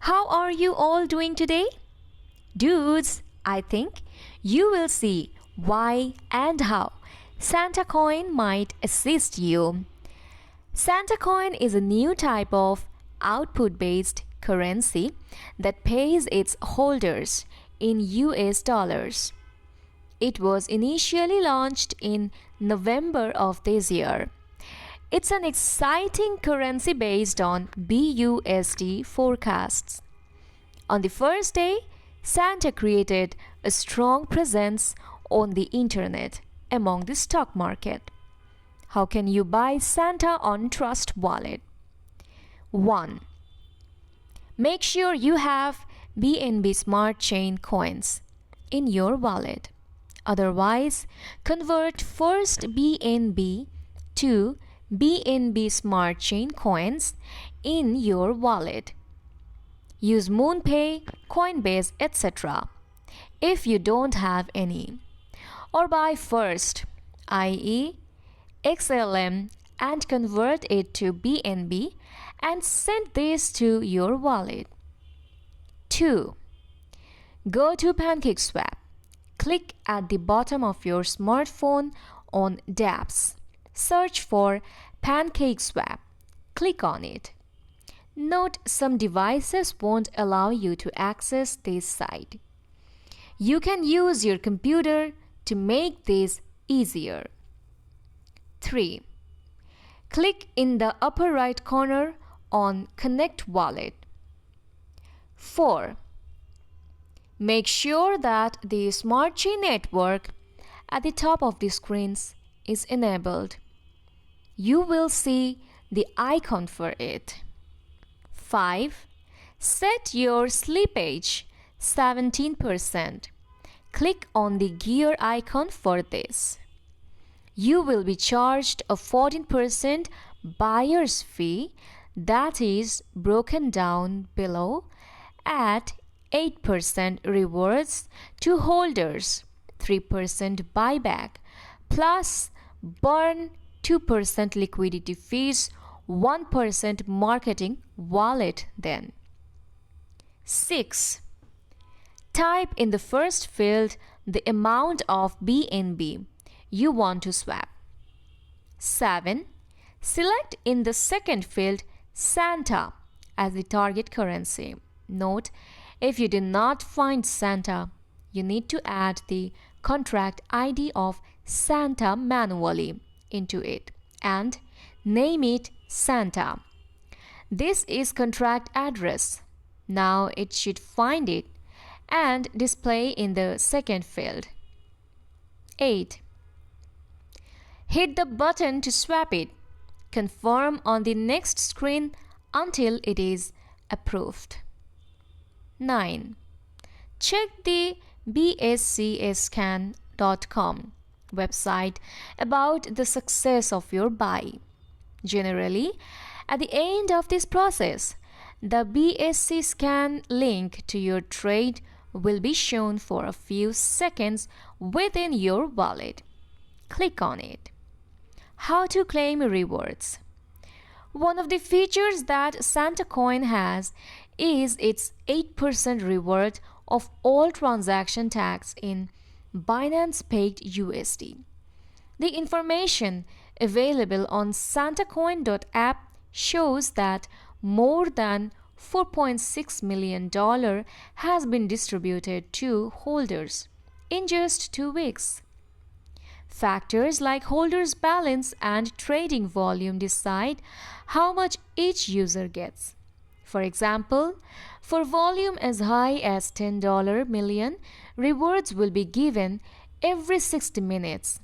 How are you all doing today? Dudes, I think you will see why and how Santa Coin might assist you. Santa Coin is a new type of output based currency that pays its holders in US dollars. It was initially launched in November of this year. It's an exciting currency based on BUSD forecasts. On the first day, Santa created a strong presence on the internet among the stock market. How can you buy Santa on Trust Wallet? 1. Make sure you have BNB Smart Chain coins in your wallet. Otherwise, convert first BNB to BNB Smart Chain coins in your wallet. Use MoonPay, Coinbase, etc. if you don't have any. Or buy first, i.e., XLM, and convert it to BNB and send this to your wallet. 2. Go to PancakeSwap. Click at the bottom of your smartphone on dApps. Search for PancakeSwap. Click on it. Note some devices won't allow you to access this site. You can use your computer to make this easier. 3. Click in the upper right corner on Connect Wallet. 4. Make sure that the Smart Chain network at the top of the screens is enabled. You will see the icon for it. 5. Set your slippage 17%. Click on the gear icon for this. You will be charged a 14% buyer's fee that is broken down below at 8% rewards to holders, 3% buyback, plus burn 2% liquidity fees, 1% marketing wallet then. 6. Type in the first field the amount of BNB you want to swap. 7. Select in the second field Santa as the target currency. Note, if you do not find Santa, you need to add the contract ID of Santa manually into it and name it Santa. This is contract address. Now it should find it and display in the second field. 8. Hit the button to swap it. Confirm on the next screen until it is approved. 9. Check the bscscan.com website about the success of your buy. Generally, at the end of this process, the BSC scan link to your trade will be shown for a few seconds within your wallet. Click on it. How to claim rewards. One of the features that Santa Coin has is its 8% reward of all transaction tax in Binance Paid USD. The information available on santacoin.app shows that more than $4.6 million has been distributed to holders in just 2 weeks. Factors like holders' balance and trading volume decide how much each user gets. For example, for volume as high as $10 million, rewards will be given every 60 minutes.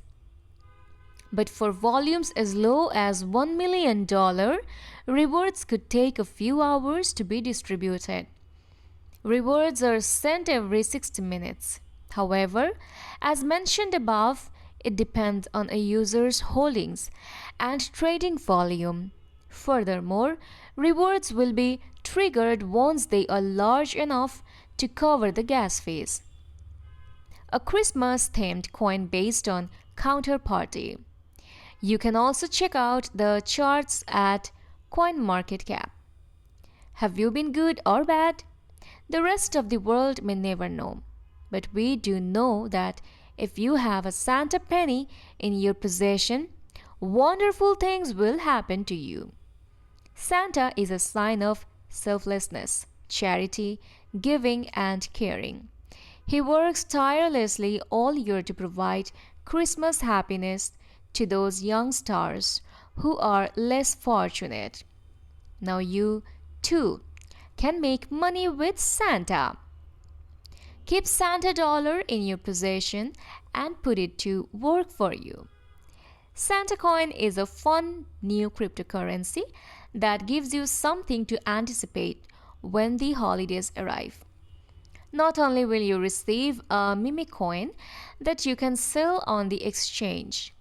But for volumes as low as $1 million, rewards could take a few hours to be distributed. Rewards are sent every 60 minutes. However, as mentioned above, it depends on a user's holdings and trading volume. Furthermore, rewards will be triggered once they are large enough to cover the gas fees. A Christmas-themed coin based on Counterparty. You can also check out the charts at CoinMarketCap. Have you been good or bad? The rest of the world may never know. But we do know that if you have a Santa penny in your possession, wonderful things will happen to you. Santa is a sign of selflessness, charity, giving, and caring. He works tirelessly all year to provide Christmas happiness to those young stars who are less fortunate. Now you, too, can make money with Santa. Keep Santa dollar in your possession and put it to work for you. Santa Coin is a fun new cryptocurrency that gives you something to anticipate when the holidays arrive. Not only will you receive a mimic coin that you can sell on the exchange,